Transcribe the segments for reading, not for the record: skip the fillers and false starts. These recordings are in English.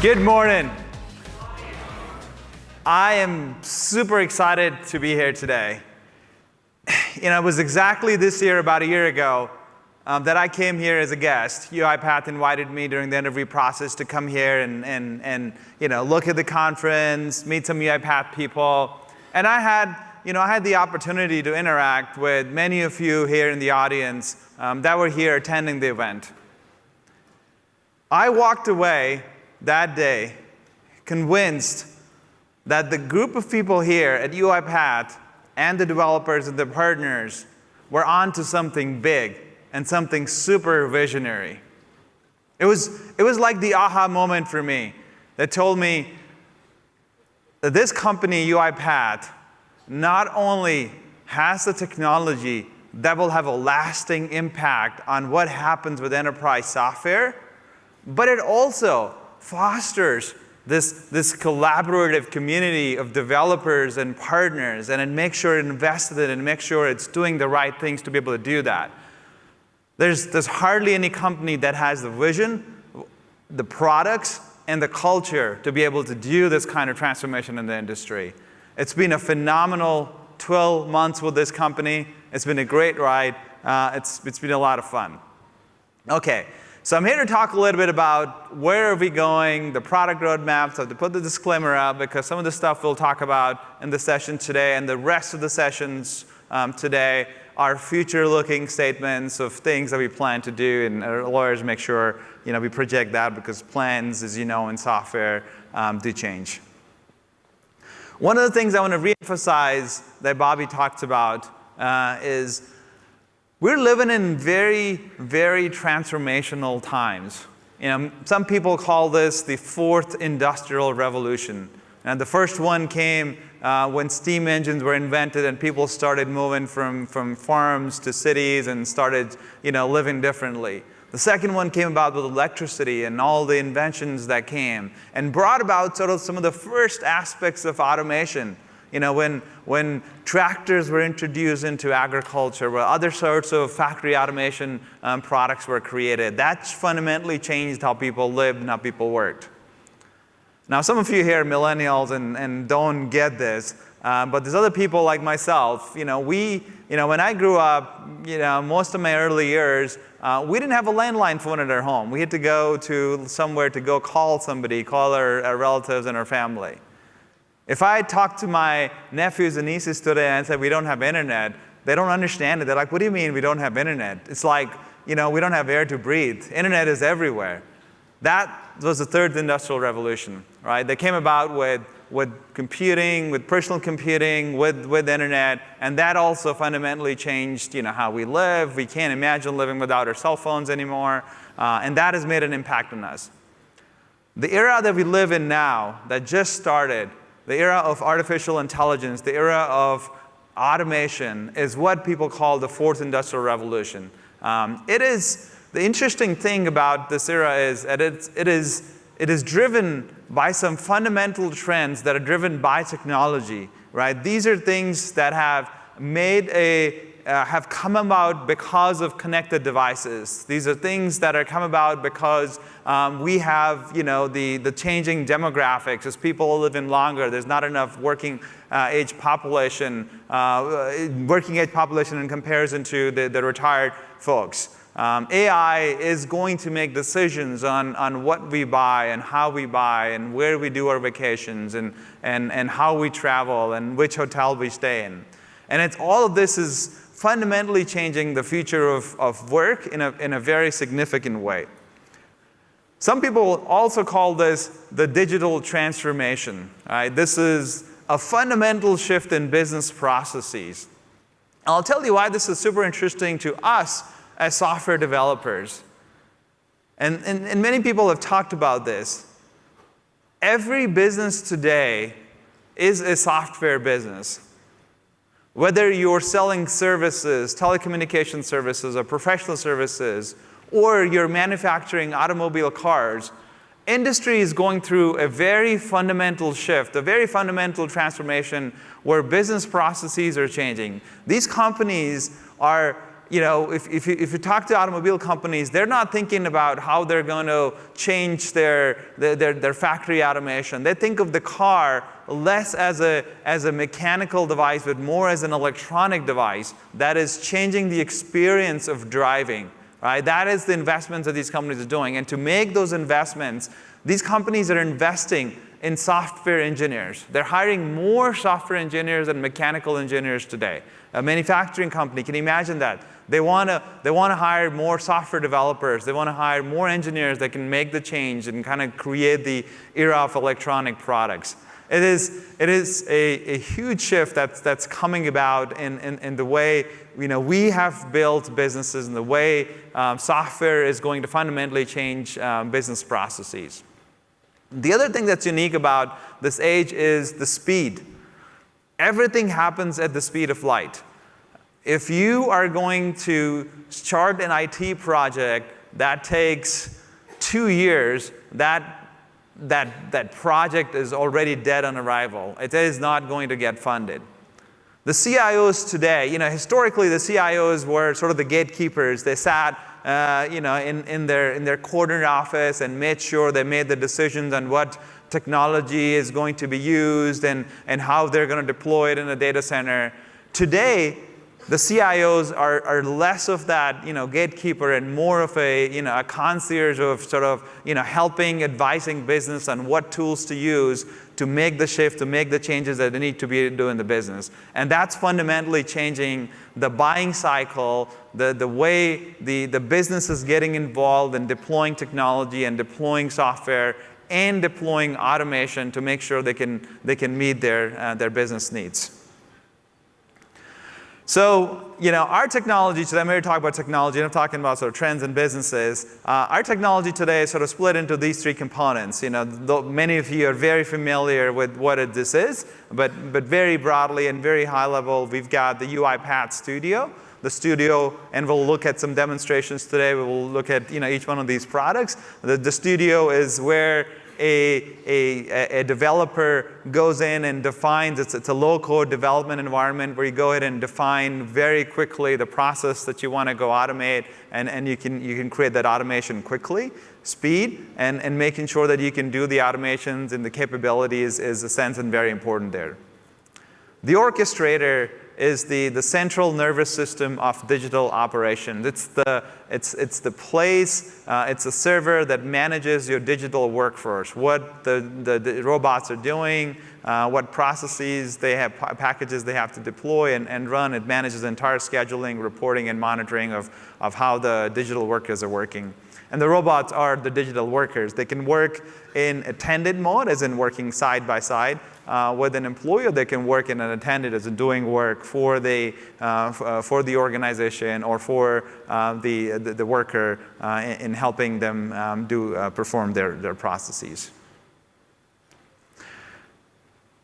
Good morning. I am super excited to be here today. It was exactly this year, about a year ago, that I came here as a guest. UiPath invited me during the interview process to come here and look at the conference, meet some UiPath people. And I had the opportunity to interact with many of you here in the audience that were here attending the event. I walked away that day convinced that the group of people here at UiPath and the developers and the partners were onto something big and something super visionary. It was like the aha moment for me that told me that this company, UiPath, not only has the technology that will have a lasting impact on what happens with enterprise software, but it also fosters this collaborative community of developers and partners, and it makes sure it invested in it and makes sure it's doing the right things to be able to do that. There's hardly any company that has the vision, the products, and the culture to be able to do this kind of transformation in the industry. It's been a phenomenal 12 months with this company. It's been a great ride. It's been a lot of fun. Okay. So I'm here to talk a little bit about where are we going, the product roadmap. So I have to put the disclaimer out because some of the stuff we'll talk about in the session today and the rest of the sessions today are future-looking statements of things that we plan to do, and our lawyers make sure we project that because plans, as you know, in software do change. One of the things I want to reemphasize that Bobby talked about is we're living in very, very transformational times. Some people call this the fourth industrial revolution. And the first one came when steam engines were invented and people started moving from farms to cities and started living differently. The second one came about with electricity and all the inventions that came and brought about sort of some of the first aspects of automation. When tractors were introduced into agriculture, where other sorts of factory automation products were created, that fundamentally changed how people lived and how people worked. Now, some of you here are millennials and don't get this, but there's other people like myself. When I grew up, most of my early years, we didn't have a landline phone at our home. We had to go to somewhere to go call somebody, call our relatives and our family. If I talk to my nephews and nieces today and said we don't have internet, they don't understand it. They're like, what do you mean we don't have internet? It's like, we don't have air to breathe. Internet is everywhere. That was the third industrial revolution, right? That came about with computing, with personal computing, with internet, and that also fundamentally changed, how we live. We can't imagine living without our cell phones anymore, and that has made an impact on us. The era that we live in now, that just started, the era of artificial intelligence, the era of automation, is what people call the fourth industrial revolution. The interesting thing about this era is that it is driven by some fundamental trends that are driven by technology, right? These are things that have come about because of connected devices. These are things that are come about because we have, the changing demographics. As people live in longer, there's not enough working age population in comparison to the retired folks. AI is going to make decisions on what we buy and how we buy and where we do our vacations and how we travel and which hotel we stay in. And all of this is fundamentally changing the future of work in a very significant way. Some people also call this the digital transformation. Right? This is a fundamental shift in business processes. I'll tell you why this is super interesting to us as software developers. And many people have talked about this. Every business today is a software business. Whether you're selling services, telecommunication services, or professional services, or you're manufacturing automobile cars, industry is going through a very fundamental shift, a very fundamental transformation where business processes are changing. These companies are if you talk to automobile companies, they're not thinking about how they're going to change their factory automation. They think of the car less as a mechanical device, but more as an electronic device that is changing the experience of driving. Right? That is the investments that these companies are doing. And to make those investments, these companies are investing in software engineers. They're hiring more software engineers than mechanical engineers today. A manufacturing company, can you imagine that? They want to hire more software developers. They want to hire more engineers that can make the change and kind of create the era of electronic products. It is a huge shift that's coming about in the way we have built businesses and the way software is going to fundamentally change business processes. The other thing that's unique about this age is the speed. Everything happens at the speed of light. If you are going to start an IT project that takes 2 years, that project is already dead on arrival. It is not going to get funded. The CIOs today, historically the CIOs were sort of the gatekeepers. They sat in their corner office and made sure they made the decisions on what technology is going to be used and how they're going to deploy it in a data center. Today, the CIOs are less of that gatekeeper and more of a concierge of sort of helping, advising business on what tools to use to make the shift, to make the changes that they need to be doing in the business. And that's fundamentally changing the buying cycle, the way the business is getting involved in deploying technology and deploying software and deploying automation to make sure they can meet their business needs. So, our technology today, I'm here to talk about technology, and I'm talking about sort of trends in businesses. Our technology today is sort of split into these three components. Many of you are very familiar with what this is, but very broadly and very high level, we've got the UiPath Studio. The Studio, and we'll look at some demonstrations today. We will look at each one of these products. The Studio is where a developer goes in and defines, it's a low-code development environment where you go ahead and define very quickly the process that you want to go automate, and you can create that automation quickly. Speed and making sure that you can do the automations and the capabilities is essential and very important there. The Orchestrator is the central nervous system of digital operations. It's the place, it's a server that manages your digital workforce, what the robots are doing, what processes they have, packages they have to deploy and run. It manages entire scheduling, reporting, and monitoring of how the digital workers are working. And the robots are the digital workers. They can work in attended mode, as in working side by side with an employee, or they can work in an attended, as in doing work for the organization or for the worker in helping them perform their processes.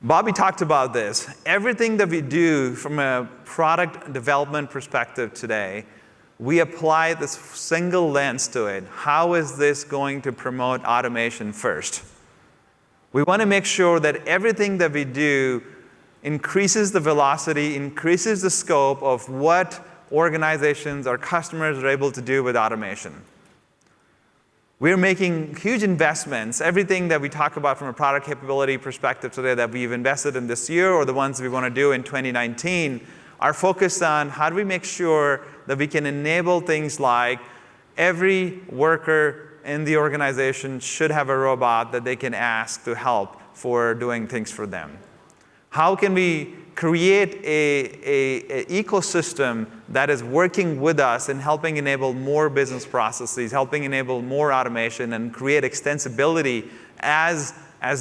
Bobby talked about this. Everything that we do from a product development perspective today, we apply this single lens to it. How is this going to promote automation first? We want to make sure that everything that we do increases the velocity, increases the scope of what organizations or customers are able to do with automation. We're making huge investments. Everything that we talk about from a product capability perspective today that we've invested in this year or the ones we want to do in 2019 are focused on how do we make sure that we can enable things like every worker in the organization should have a robot that they can ask to help for doing things for them. How can we create an ecosystem that is working with us and helping enable more business processes, helping enable more automation and create extensibility as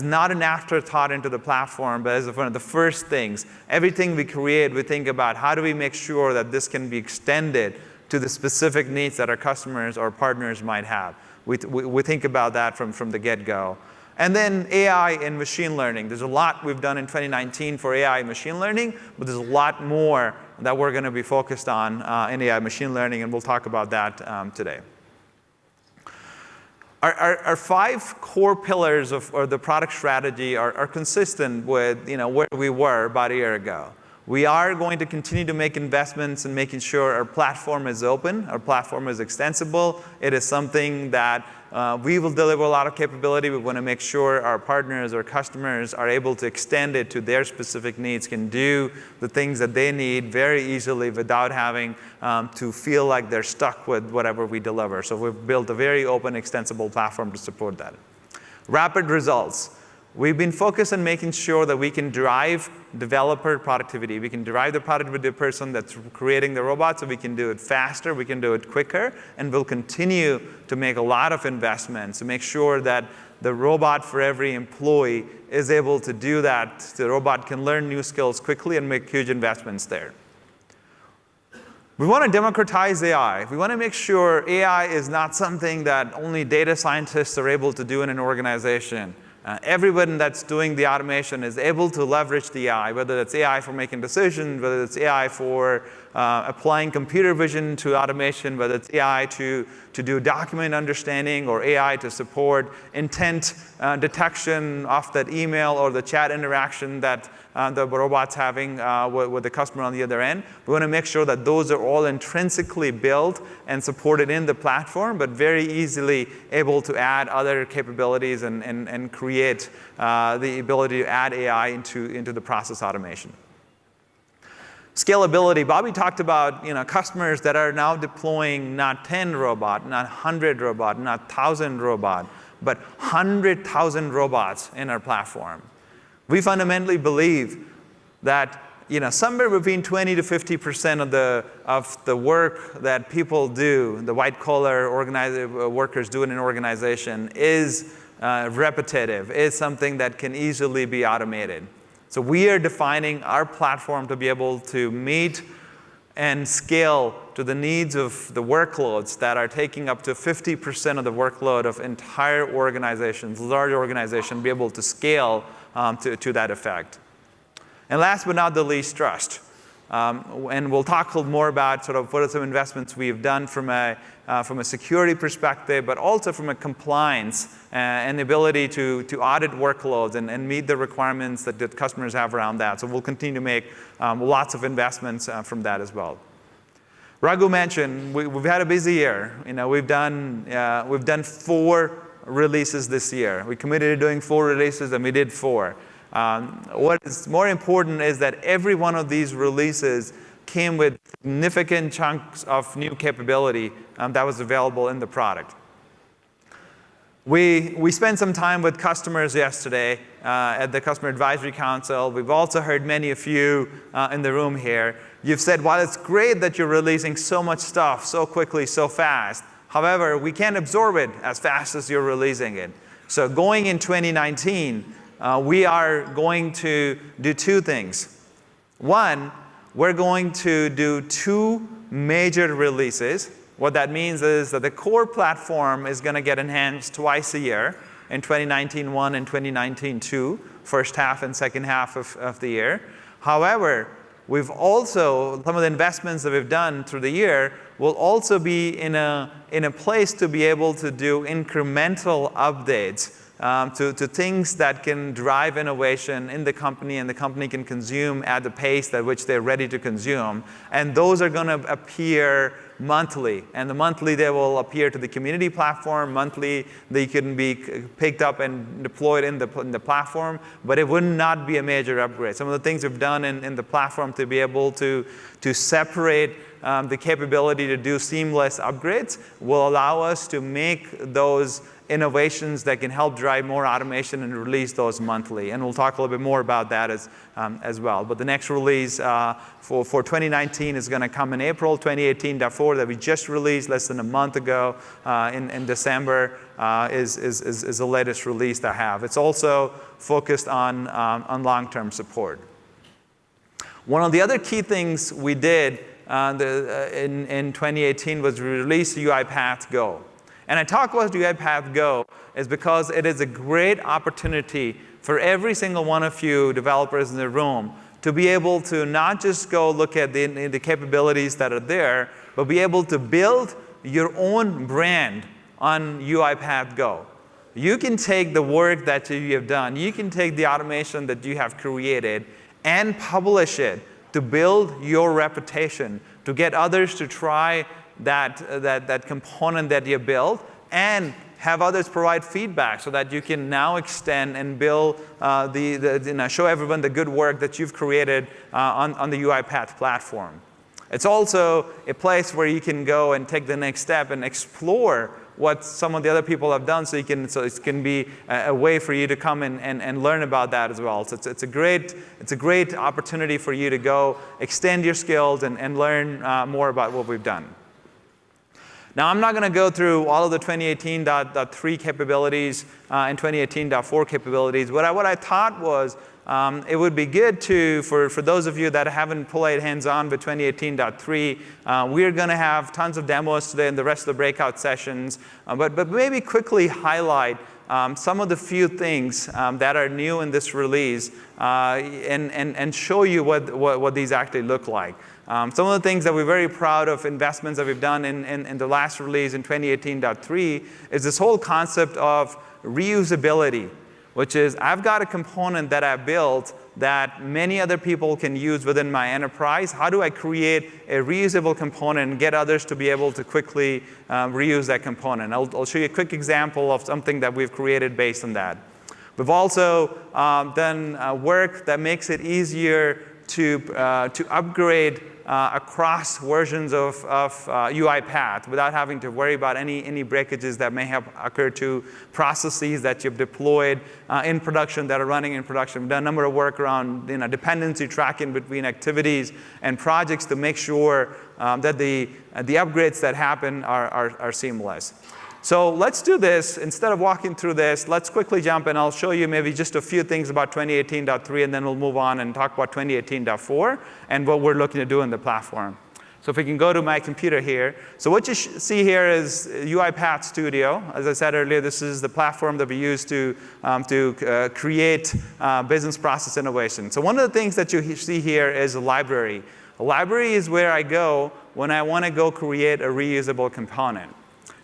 not an afterthought into the platform, but as one of the first things. Everything we create, we think about how do we make sure that this can be extended to the specific needs that our customers or partners might have. We think about that from the get-go. And then AI and machine learning. There's a lot we've done in 2019 for AI and machine learning, but there's a lot more that we're going to be focused on in AI machine learning, and we'll talk about that today. Our 5 core pillars of the product strategy are consistent with where we were about a year ago. We are going to continue to make investments in making sure our platform is open, our platform is extensible. It is something that we will deliver a lot of capability. We want to make sure our partners or customers are able to extend it to their specific needs, can do the things that they need very easily without having to feel like they're stuck with whatever we deliver. So we've built a very open, extensible platform to support that. Rapid results. We've been focused on making sure that we can drive developer productivity. We can drive the productivity of the person that's creating the robot, so we can do it faster, we can do it quicker, and we'll continue to make a lot of investments to make sure that the robot for every employee is able to do that. The robot can learn new skills quickly and make huge investments there. We want to democratize AI. We want to make sure AI is not something that only data scientists are able to do in an organization. Everyone that's doing the automation is able to leverage the AI, whether that's AI for making decisions, whether it's AI for applying computer vision to automation, whether it's AI to do document understanding, or AI to support intent detection of that email or the chat interaction that the robot's having with the customer on the other end. We want to make sure that those are all intrinsically built and supported in the platform, but very easily able to add other capabilities and create the ability to add AI into the process automation. Scalability. Bobby talked about customers that are now deploying not 10 robot, not 100 robot, not 1,000 robot, but 100,000 robots in our platform. We fundamentally believe that somewhere between 20 to 50% of the work that people do, the white-collar workers do in an organization, is repetitive, is something that can easily be automated. So we are defining our platform to be able to meet and scale to the needs of the workloads that are taking up to 50% of the workload of entire organizations, large organizations, be able to scale to that effect. And last but not the least, trust. And we'll talk a little more about sort of what are some investments we've done from a security perspective, but also from a compliance and the ability to audit workloads and meet the requirements that the customers have around that. So we'll continue to make lots of investments from that as well. Raghu mentioned we've had a busy year. We've done 4 releases this year. We committed to doing 4 releases, and we did 4. What is more important is that every one of these releases came with significant chunks of new capability that was available in the product. We spent some time with customers yesterday at the Customer Advisory Council. We've also heard many of you in the room here. You've said, while it's great that you're releasing so much stuff so quickly, so fast, however, we can't absorb it as fast as you're releasing it. So going in 2019, we are going to do 2 things. One, we're going to do 2 major releases. What that means is that the core platform is going to get enhanced twice a year, in 2019 1 and 2019 2, first half and second half of the year. However, we've also, some of the investments that we've done through the year will also be in a place to be able to do incremental updates to things that can drive innovation in the company, and the company can consume at the pace at which they're ready to consume. And those are going to appear monthly. And the monthly, they will appear to the community platform. Monthly, they can be picked up and deployed in the platform, but it would not be a major upgrade. Some of the things we've done in the platform to be able to separate the capability to do seamless upgrades will allow us to make those innovations that can help drive more automation and release those monthly. And we'll talk a little bit more about that as well. But the next release for 2019 is going to come in April. 2018.4 that we just released less than a month ago in December is the latest release that I have. It's also focused on long-term support. One of the other key things we did in 2018 was we released UiPath Go. And I talk about UiPath Go is because it is a great opportunity for every single one of you developers in the room to be able to not just go look at the capabilities that are there, but be able to build your own brand on UiPath Go. You can take the work that you have done, you can take the automation that you have created and publish it to build your reputation, to get others to try that component that you built, and have others provide feedback so that you can now extend and build, show everyone the good work that you've created on the UiPath platform. It's also a place where you can go and take the next step and explore what some of the other people have done, so it can be a way for you to come and learn about that as well. So it's a great opportunity for you to go extend your skills and learn more about what we've done. Now, I'm not going to go through all of the 2018.3 capabilities and 2018.4 capabilities. What I thought was it would be good for those of you that haven't played hands-on with 2018.3, we're going to have tons of demos today in the rest of the breakout sessions, but maybe quickly highlight some of the few things that are new in this release and show you what these actually look like. Some of the things that we're very proud of, investments that we've done in the last release in 2018.3, is this whole concept of reusability, which is I've got a component that I built that many other people can use within my enterprise. How do I create a reusable component and get others to be able to quickly reuse that component? I'll show you a quick example of something that we've created based on that. We've also done work that makes it easier to upgrade across versions of UiPath without having to worry about any breakages that may have occurred to processes that you've deployed in production that are running in production. We've done a number of work around dependency tracking between activities and projects to make sure that the upgrades that happen are seamless. So let's do this. Instead of walking through this, let's quickly jump, and I'll show you maybe just a few things about 2018.3, and then we'll move on and talk about 2018.4 and what we're looking to do in the platform. So if we can go to my computer here. So what you see here is UiPath Studio. As I said earlier, this is the platform that we use to create business process innovation. So one of the things that you see here is a library. A library is where I go when I want to go create a reusable component.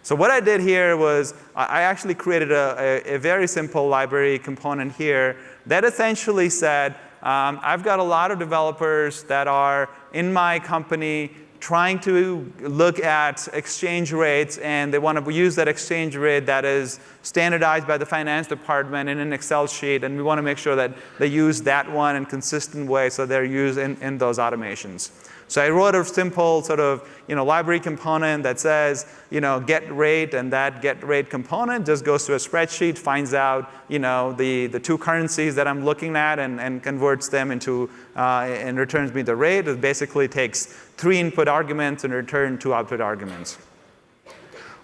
So what I did here was I actually created a very simple library component here that essentially said, I've got a lot of developers that are in my company trying to look at exchange rates, and they want to use that exchange rate that is standardized by the finance department in an Excel sheet, and we want to make sure that they use that one in a consistent way so they're used in those automations. So I wrote a simple sort of library component that says get rate, and that get rate component just goes to a spreadsheet, finds out the two currencies that I'm looking at, and converts them into and returns me the rate. It basically takes 3 input arguments and return 2 output arguments.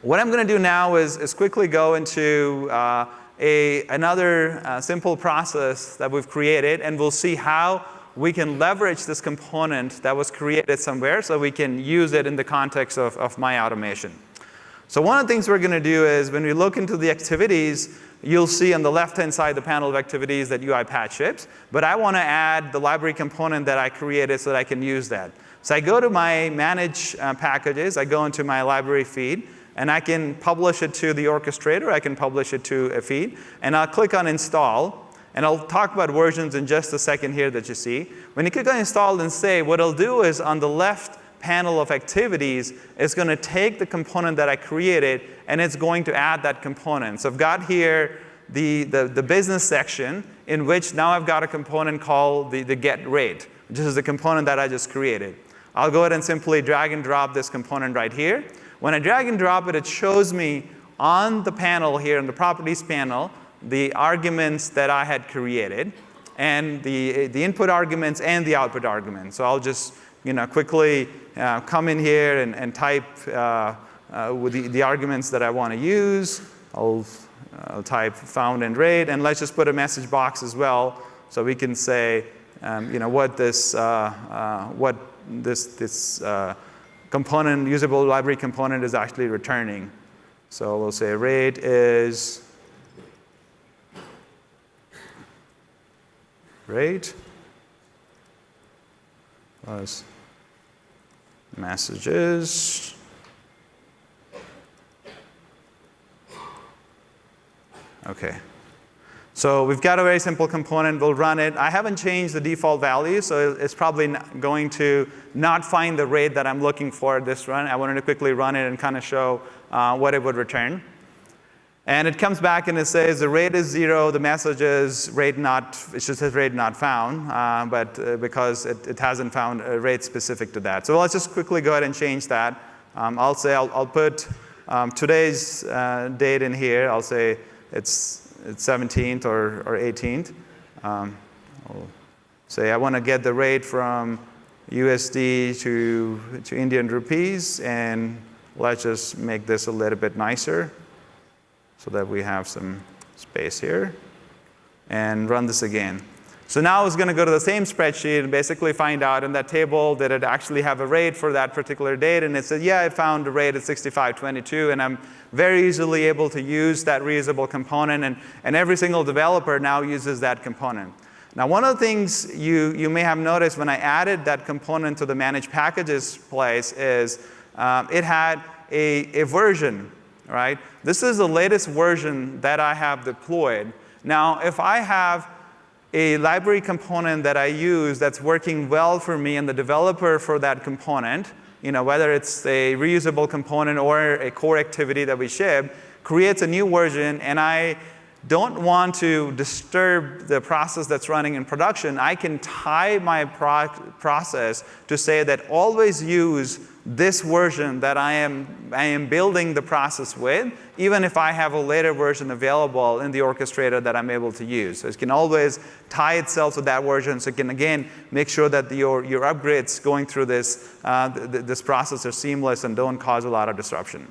What I'm going to do now is quickly go into another simple process that we've created, and we'll see how we can leverage this component that was created somewhere so we can use it in the context of my automation. So one of the things we're going to do is when we look into the activities, you'll see on the left-hand side the panel of activities that UiPath ships. But I want to add the library component that I created so that I can use that. So I go to my manage packages. I go into my library feed, and I can publish it to the orchestrator. I can publish it to a feed. And I'll click on install. And I'll talk about versions in just a second here that you see. When you click on install and save, what it'll do is on the left panel of activities, it's going to take the component that I created, and it's going to add that component. So I've got here the business section, in which now I've got a component called the get rate, which is the component that I just created. I'll go ahead and simply drag and drop this component right here. When I drag and drop it, it shows me on the panel here, in the properties panel, the arguments that I had created, and the input arguments and the output arguments. So I'll just quickly come in here and type with the arguments that I want to use. I'll type found and rate, and let's just put a message box as well, so we can say what this component, usable library component, is actually returning. So we'll say rate is rate plus messages okay. So we've got a very simple component. We'll run it. I haven't changed the default value, so it's probably going to not find the rate that I'm looking for at this run. I wanted to quickly run it and kind of show what it would return. And it comes back and it says the rate is 0. The message is rate not, it just says rate not found, but because it hasn't found a rate specific to that. So let's just quickly go ahead and change that. I'll put today's date in here. I'll say it's 17th or 18th. I'll say I want to get the rate from USD to Indian rupees, and let's just make this a little bit nicer so that we have some space here, and run this again. So now it's going to go to the same spreadsheet and basically find out in that table that it actually have a rate for that particular date, and it said, yeah, it found a rate at 65.22, and I'm very easily able to use that reusable component, and every single developer now uses that component. Now, one of the things you may have noticed when I added that component to the managed packages place is it had a version, right? This is the latest version that I have deployed. Now, if I have a library component that I use that's working well for me and the developer for that component, whether it's a reusable component or a core activity that we ship, creates a new version, and I don't want to disturb the process that's running in production, I can tie my process to say that always use this version that I am building the process with, even if I have a later version available in the orchestrator that I'm able to use. So it can always tie itself to that version, so it can, again, make sure that your upgrades going through this process are seamless and don't cause a lot of disruption.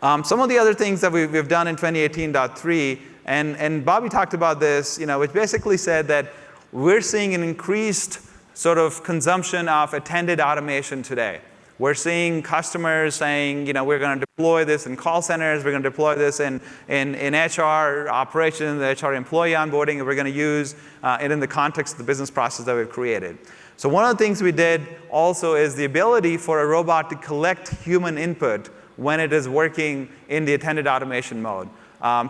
Some of the other things that we've done in 2018.3, and Bobby talked about this, which basically said that we're seeing an increased sort of consumption of attended automation today. We're seeing customers saying, we're going to deploy this in call centers, we're going to deploy this in HR operations, HR employee onboarding, and we're going to use it in the context of the business process that we've created. So one of the things we did also is the ability for a robot to collect human input when it is working in the attended automation mode.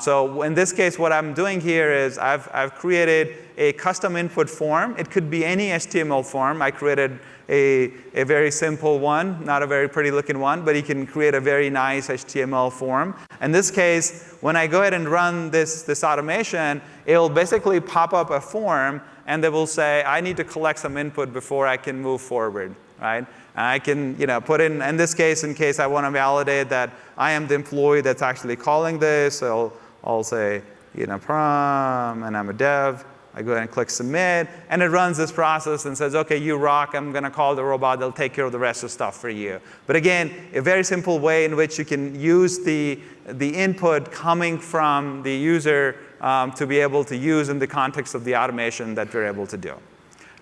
So in this case, what I'm doing here is I've created a custom input form. It could be any HTML form. I created a very simple one, not a very pretty looking one, but you can create a very nice HTML form. In this case, when I go ahead and run this automation, it'll basically pop up a form, and they will say, I need to collect some input before I can move forward, right? And I can, put in this case, in case I want to validate that I am the employee that's actually calling this, so I'll say, Param, and I'm a dev. I go ahead and click submit, and it runs this process and says, okay, you rock, I'm going to call the robot, they'll take care of the rest of the stuff for you. But again, a very simple way in which you can use the input coming from the user to be able to use in the context of the automation that we're able to do.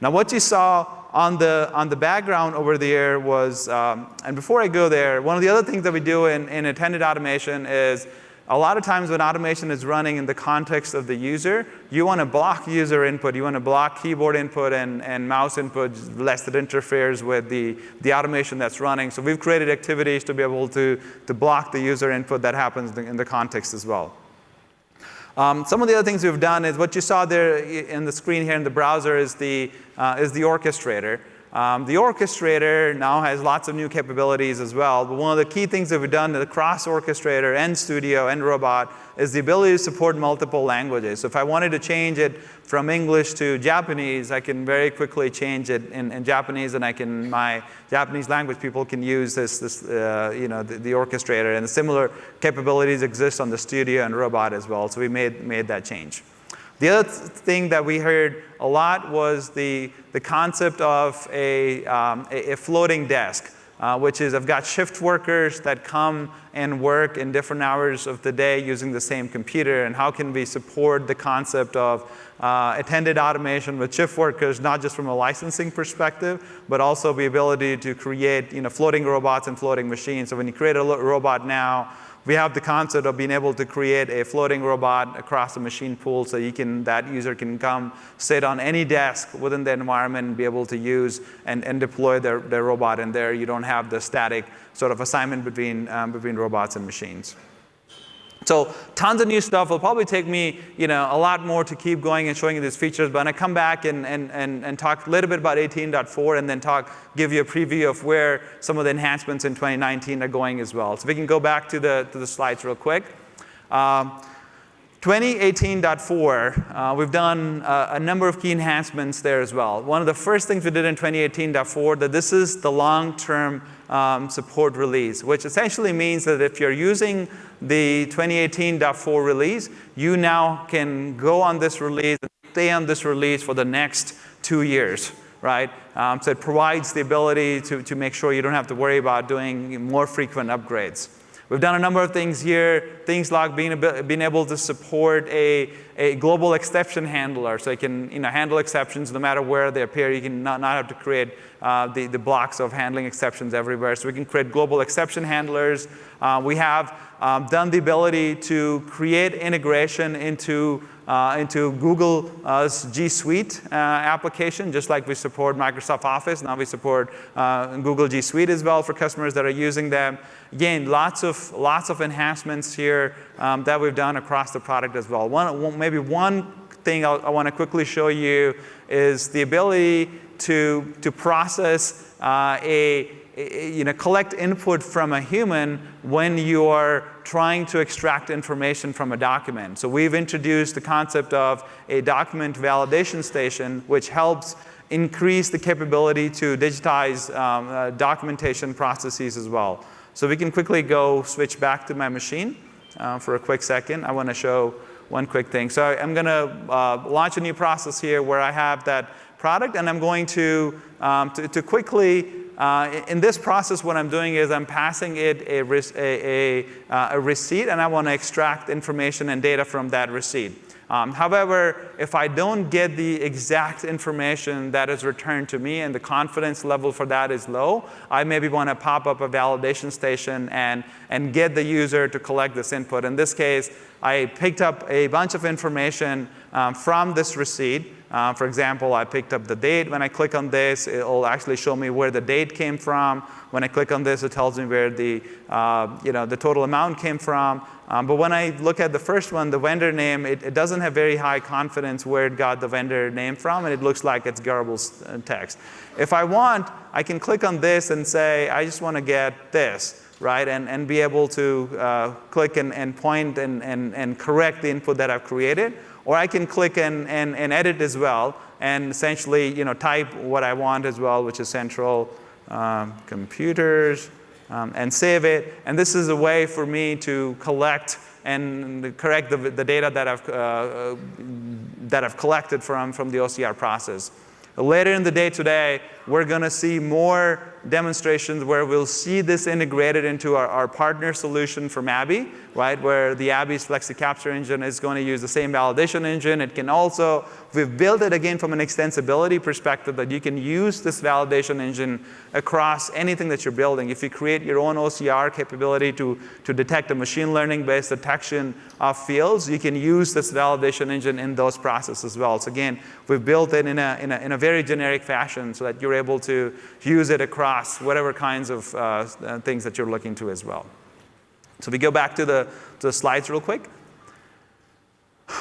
Now, what you saw on the background over there was, and before I go there, one of the other things that we do in attended automation is a lot of times when automation is running in the context of the user, you want to block user input. You want to block keyboard input and mouse input, lest it interferes with the automation that's running. So we've created activities to be able to block the user input that happens in the context as well. Some of the other things we've done is what you saw there in the screen here in the browser is the Orchestrator. The Orchestrator now has lots of new capabilities as well, but one of the key things that we've done across Orchestrator and Studio and Robot is the ability to support multiple languages. So if I wanted to change it from English to Japanese, I can very quickly change it in Japanese, and my Japanese language people can use the Orchestrator, and similar capabilities exist on the Studio and Robot as well. So we made that change. The other thing that we heard a lot was the concept of a floating desk, which is I've got shift workers that come and work in different hours of the day using the same computer, and how can we support the concept of attended automation with shift workers, not just from a licensing perspective, but also the ability to create floating robots and floating machines. So when you create a robot now, we have the concept of being able to create a floating robot across a machine pool, so that user can come sit on any desk within the environment and be able to use and deploy their robot in there. You don't have the static sort of assignment between robots and machines. So tons of new stuff. It'll probably take me a lot more to keep going and showing you these features. But I'm going to come back and talk a little bit about 18.4 and then give you a preview of where some of the enhancements in 2019 are going as well. So we can go back to the slides real quick. 2018.4, we've done a number of key enhancements there as well. One of the first things we did in 2018.4, that this is the long-term support release, which essentially means that if you're using the 2018.4 release, you now can go on this release and stay on this release for the next 2 years, right? So it provides the ability to make sure you don't have to worry about doing more frequent upgrades. We've done a number of things here, things like being able to support a global exception handler, so you can handle exceptions no matter where they appear. You can not have to create the blocks of handling exceptions everywhere. So we can create global exception handlers. We have done the ability to create integration into Google's G Suite application, just like we support Microsoft Office. Now we support Google G Suite as well for customers that are using them. Again, lots of enhancements here that we've done across the product as well. Maybe one thing I want to quickly show you is the ability to process collect input from a human when you are trying to extract information from a document. So we've introduced the concept of a document validation station, which helps increase the capability to digitize documentation processes as well. So we can quickly switch back to my machine for a quick second. I want to show one quick thing. So I'm going to launch a new process here where I have that product, and I'm going to quickly, in this process, what I'm doing is I'm passing it a receipt, and I want to extract information and data from that receipt. However, if I don't get the exact information that is returned to me and the confidence level for that is low, I maybe want to pop up a validation station and get the user to collect this input. In this case, I picked up a bunch of information from this receipt. For example, I picked up the date. When I click on this, it will actually show me where the date came from. When I click on this, it tells me where the total amount came from. But when I look at the first one, the vendor name, it doesn't have very high confidence where it got the vendor name from, and it looks like it's garbled text. If I want, I can click on this and say, I just want to get this, right? And be able to click and point and correct the input that I've created. Or I can click and edit as well, and essentially type what I want as well, which is central computers, and save it. And this is a way for me to collect and correct the data that I've collected from the OCR process. Later in the day today, we're going to see more demonstrations where we'll see this integrated into our partner solution from Abby, right? Where the Abby's Flexi Capture engine is going to use the same validation engine. It can also, we've built it again from an extensibility perspective that you can use this validation engine across anything that you're building. If you create your own OCR capability to detect a machine learning-based detection of fields, you can use this validation engine in those processes as well. So again, we've built it in a very generic fashion so that you're able to use it across whatever kinds of things that you're looking to as well. So we go back to the slides real quick.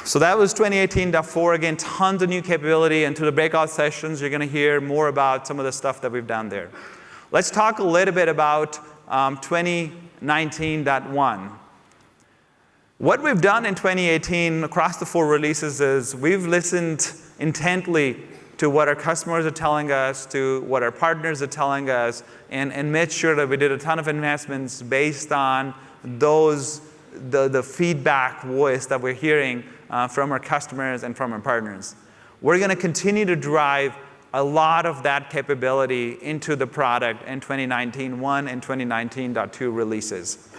So that was 2018.4. Again, tons of new capability. And to the breakout sessions, you're going to hear more about some of the stuff that we've done there. Let's talk a little bit about 2019.1. What we've done in 2018 across the 4 releases is we've listened intently to what our customers are telling us, to what our partners are telling us, and made sure that we did a ton of investments based on the feedback voice that we're hearing from our customers and from our partners. We're going to continue to drive a lot of that capability into the product in 2019.1 and 2019.2 releases.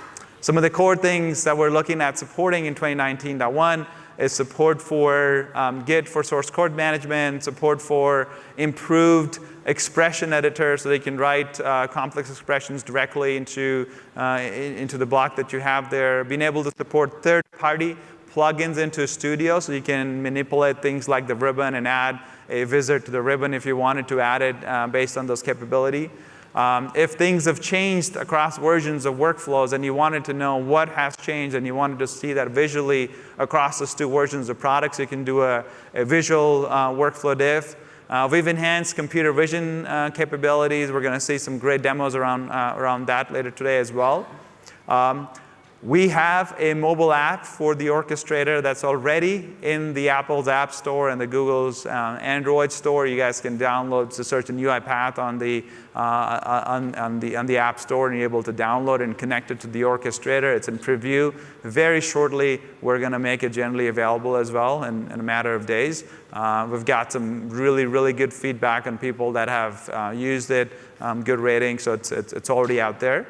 Some of the core things that we're looking at supporting in 2019.1 is support for Git for source code management, support for improved expression editor so they can write complex expressions directly into the block that you have there. Being able to support third-party plugins into Studio so you can manipulate things like the ribbon and add a wizard to the ribbon if you wanted to add it based on those capability. If things have changed across versions of workflows and you wanted to know what has changed and you wanted to see that visually across those two versions of products, you can do a visual workflow diff. We've enhanced computer vision capabilities. We're going to see some great demos around that later today as well. We have a mobile app for the Orchestrator that's already in the Apple's App Store and the Google's Android Store. You guys can download to search in UiPath on the App Store, and you're able to download and connect it to the Orchestrator. It's in preview. Very shortly, we're going to make it generally available as well in a matter of days. We've got some really, really good feedback on people that have used it, good ratings, so it's already out there.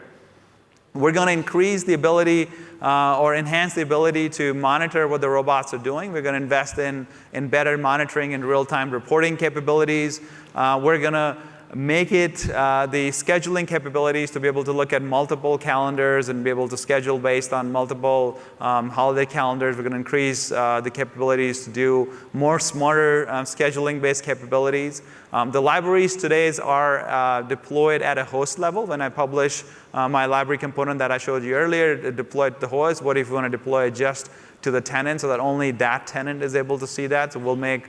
We're going to increase the ability or enhance the ability to monitor what the robots are doing. We're going to invest in better monitoring and real-time reporting capabilities. We're going to make it the scheduling capabilities to be able to look at multiple calendars and be able to schedule based on multiple holiday calendars. We're going to increase the capabilities to do more smarter scheduling-based capabilities. The libraries today are deployed at a host level. When I publish my library component that I showed you earlier, it deployed to the host. What if you want to deploy it just to the tenant so that only that tenant is able to see that? So we'll make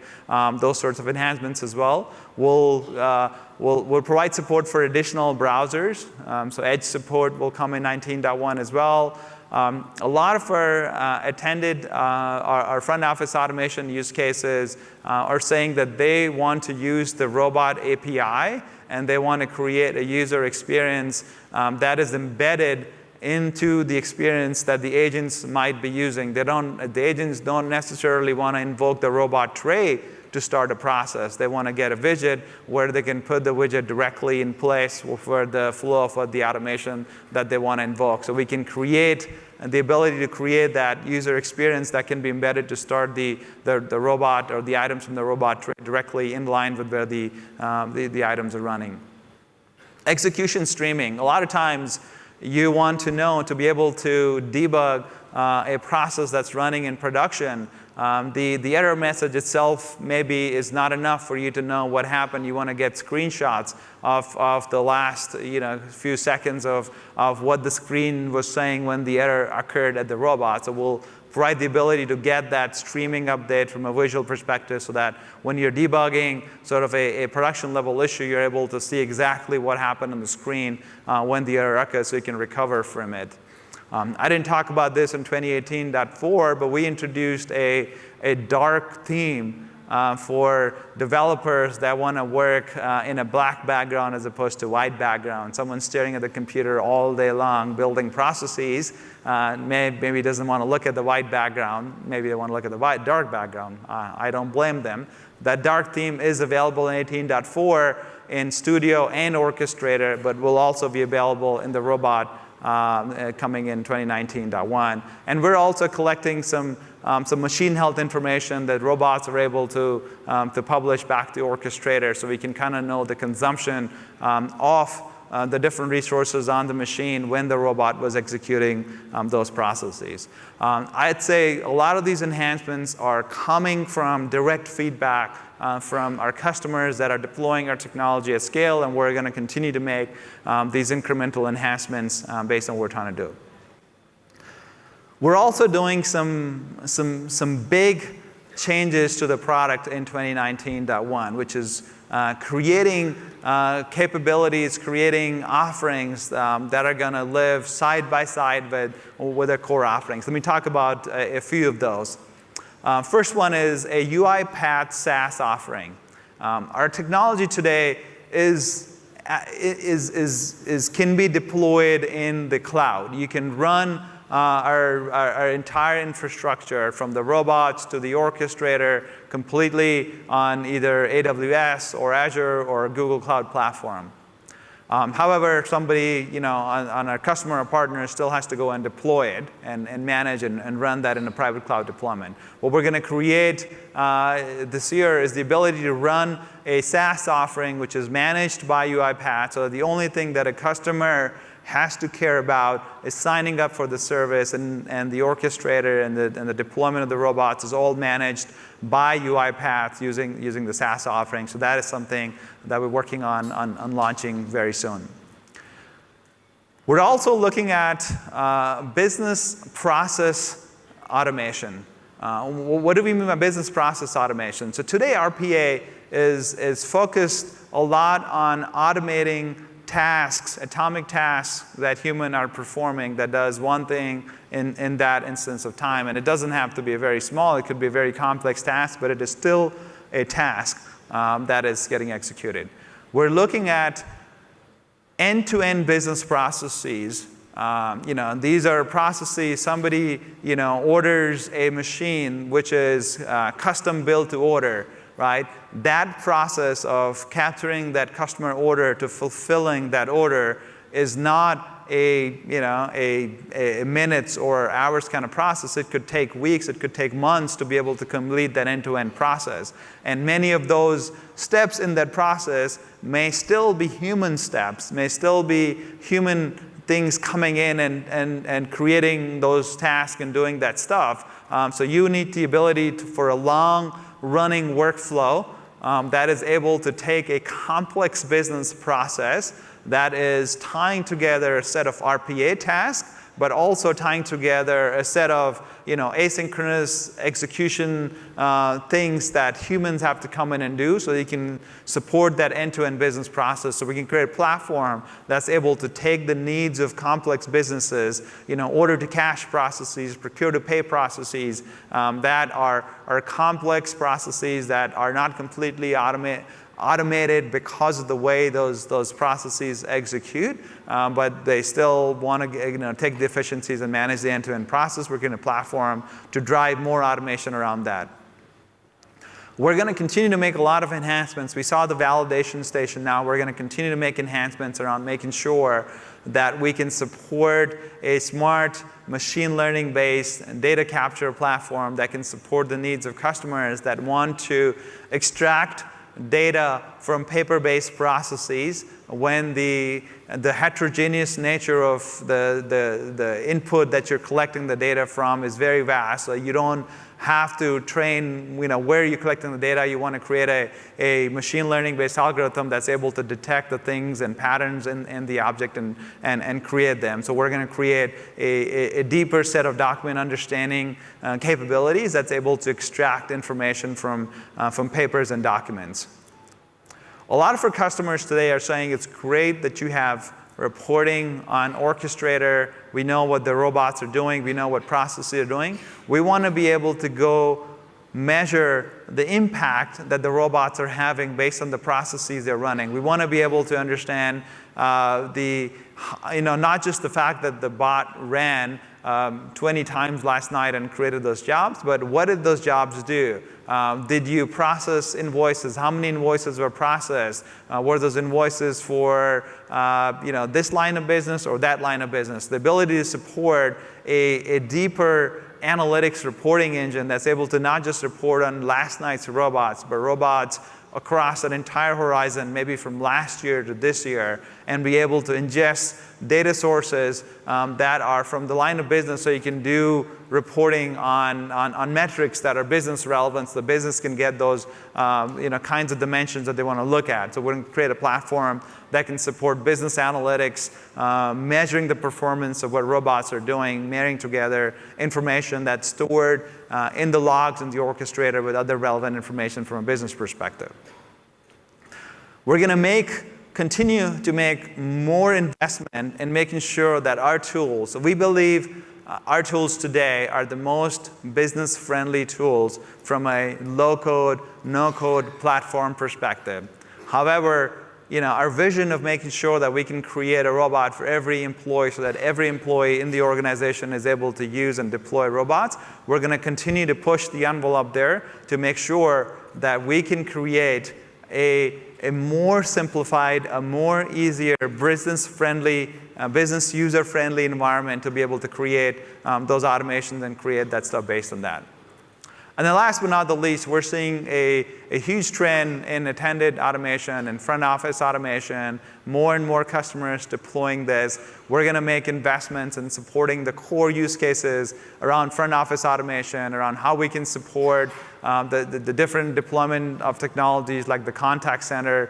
those sorts of enhancements as well. We'll provide support for additional browsers. So Edge support will come in 19.1 as well. A lot of our attended our front office automation use cases are saying that they want to use the robot API and they want to create a user experience that is embedded into the experience that the agents might be using. The agents don't necessarily want to invoke the robot tray to start a process. They want to get a widget where they can put the widget directly in place for the flow of the automation that they want to invoke. So we can create the ability to create that user experience that can be embedded to start the robot or the items from the robot tray directly in line with where the items are running. Execution streaming. A lot of times you want to know to be able to debug a process that's running in production. The error message itself maybe is not enough for you to know what happened. You want to get screenshots of the last few seconds of what the screen was saying when the error occurred at the robot. So we'll provide the ability to get that streaming update from a visual perspective so that when you're debugging sort of a production level issue, you're able to see exactly what happened on the screen when the error occurs so you can recover from it. I didn't talk about this in 2018.4, but we introduced a dark theme for developers that want to work in a black background as opposed to white background. Someone staring at the computer all day long building processes maybe doesn't want to look at the white background. Maybe they want to look at the dark background. I don't blame them. That dark theme is available in 18.4 in Studio and Orchestrator, but will also be available in the robot coming in 2019.1. And we're also collecting some machine health information that robots are able to publish back to Orchestrator so we can kind of know the consumption of the different resources on the machine when the robot was executing those processes. I'd say a lot of these enhancements are coming from direct feedback from our customers that are deploying our technology at scale, and we're going to continue to make these incremental enhancements based on what we're trying to do. We're also doing some big changes to the product in 2019.1, which is creating capabilities, creating offerings that are going to live side by side with our core offerings. Let me talk about a few of those. First one is a UiPath SaaS offering. Our technology today can be deployed in the cloud. You can run our entire infrastructure from the robots to the Orchestrator completely on either AWS or Azure or Google Cloud Platform. However, somebody on our customer or partner still has to go and deploy it and manage and run that in a private cloud deployment. What we're going to create this year is the ability to run a SaaS offering which is managed by UiPath. So the only thing that a customer has to care about is signing up for the service, and the Orchestrator and the deployment of the robots is all managed by UiPath using the SaaS offering. So that is something that we're working on launching very soon. We're also looking at business process automation. What do we mean by business process automation? So today RPA is focused a lot on automating tasks, atomic tasks that humans are performing that does one thing in that instance of time. And it doesn't have to be a very small, it could be a very complex task, but it is still a task that is getting executed. We're looking at end-to-end business processes. These are processes, somebody, orders a machine which is custom built to order, right? That process of capturing that customer order to fulfilling that order is not a minutes or hours kind of process. It could take weeks, it could take months to be able to complete that end-to-end process. And many of those steps in that process may still be human steps, may still be human things coming in and creating those tasks and doing that stuff. So you need the ability for a long-running workflow that is able to take a complex business process that is tying together a set of RPA tasks, but also tying together a set of asynchronous execution things that humans have to come in and do so you can support that end-to-end business process. So we can create a platform that's able to take the needs of complex businesses, order to cash processes, procure to pay processes that are complex processes that are not completely automated because of the way those processes execute, but they still want to take the efficiencies and manage the end-to-end process. We're creating a platform to drive more automation around that. We're going to continue to make a lot of enhancements. We saw the validation station now. We're going to continue to make enhancements around making sure that we can support a smart machine learning based data capture platform that can support the needs of customers that want to extract data from paper-based processes when the heterogeneous nature of the input that you're collecting the data from is very vast. So you don't have to train where you're collecting the data. You want to create a machine learning based algorithm that's able to detect the things and patterns in the object and create them. So we're going to create a deeper set of document understanding capabilities that's able to extract information from papers and documents. A lot of our customers today are saying it's great that you have reporting on Orchestrator. We know what the robots are doing. We know what processes are doing. We want to be able to go measure the impact that the robots are having based on the processes they're running. We want to be able to understand not just the fact that the bot ran 20 times last night and created those jobs, but what did those jobs do? Did you process invoices? How many invoices were processed? Were those invoices for this line of business or that line of business? The ability to support a deeper analytics reporting engine that's able to not just report on last night's robots, but robots across an entire horizon, maybe from last year to this year, and be able to ingest data sources that are from the line of business so you can do reporting on metrics that are business relevant so the business can get those kinds of dimensions that they want to look at. So we're going to create a platform that can support business analytics, measuring the performance of what robots are doing, marrying together information that's stored in the logs in the Orchestrator with other relevant information from a business perspective. We're going to continue to make more investment in making sure that our tools, we believe our tools today are the most business-friendly tools from a low-code, no-code platform perspective. However, our vision of making sure that we can create a robot for every employee so that every employee in the organization is able to use and deploy robots, we're going to continue to push the envelope there to make sure that we can create a more simplified, a more easier, business-friendly, business user-friendly environment to be able to create those automations and create that stuff based on that. And then last but not the least, we're seeing a huge trend in attended automation and front office automation, more and more customers deploying this. we're going to make investments in supporting the core use cases around front office automation, around how we can support the different deployment of technologies like the contact center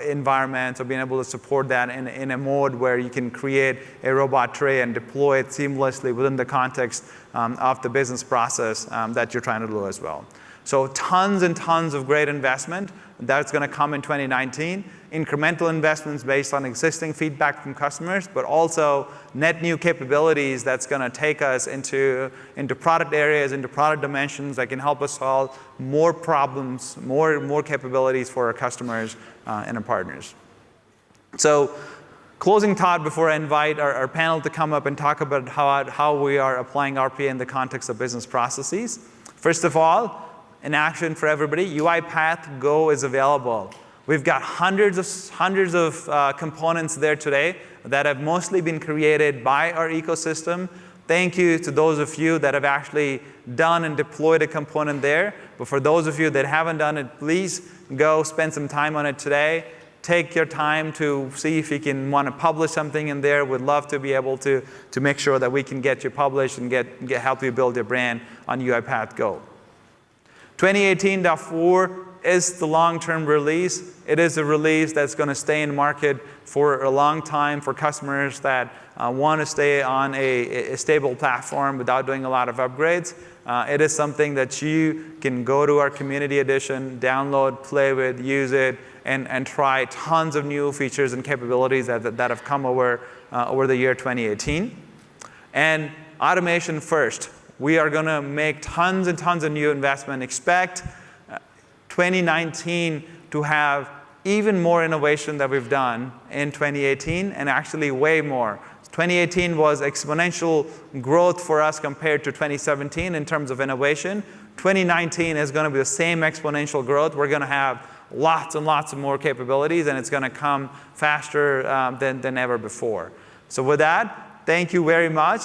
environment, so being able to support that in a mode where you can create a robot tray and deploy it seamlessly within the context of the business process that you're trying to do as well. So tons and tons of great investment that's going to come in 2019. Incremental investments based on existing feedback from customers, but also net new capabilities that's going to take us into product areas, into product dimensions that can help us solve more problems, more capabilities for our customers and our partners. So closing thought before I invite our panel to come up and talk about how we are applying RPA in the context of business processes. First of all, an action for everybody, UiPath Go is available. We've got hundreds of components there today that have mostly been created by our ecosystem. Thank you to those of you that have actually done and deployed a component there. But for those of you that haven't done it, please go spend some time on it today. Take your time to see if you want to publish something in there. We'd love to be able to make sure that we can get you published and help you build your brand on UiPath Go. 2018.4 is the long-term release. It is a release that's going to stay in market for a long time for customers that want to stay on a stable platform without doing a lot of upgrades. It is something that you can go to our community edition, download, play with, use it, and try tons of new features and capabilities that have come over the year 2018. And automation first. We are going to make tons and tons of new investment. Expect 2019 to have even more innovation that we've done in 2018, and actually way more. 2018 was exponential growth for us compared to 2017 in terms of innovation. 2019 is going to be the same exponential growth. We're going to have lots and lots of more capabilities, and it's going to come faster than ever before. So with that, thank you very much.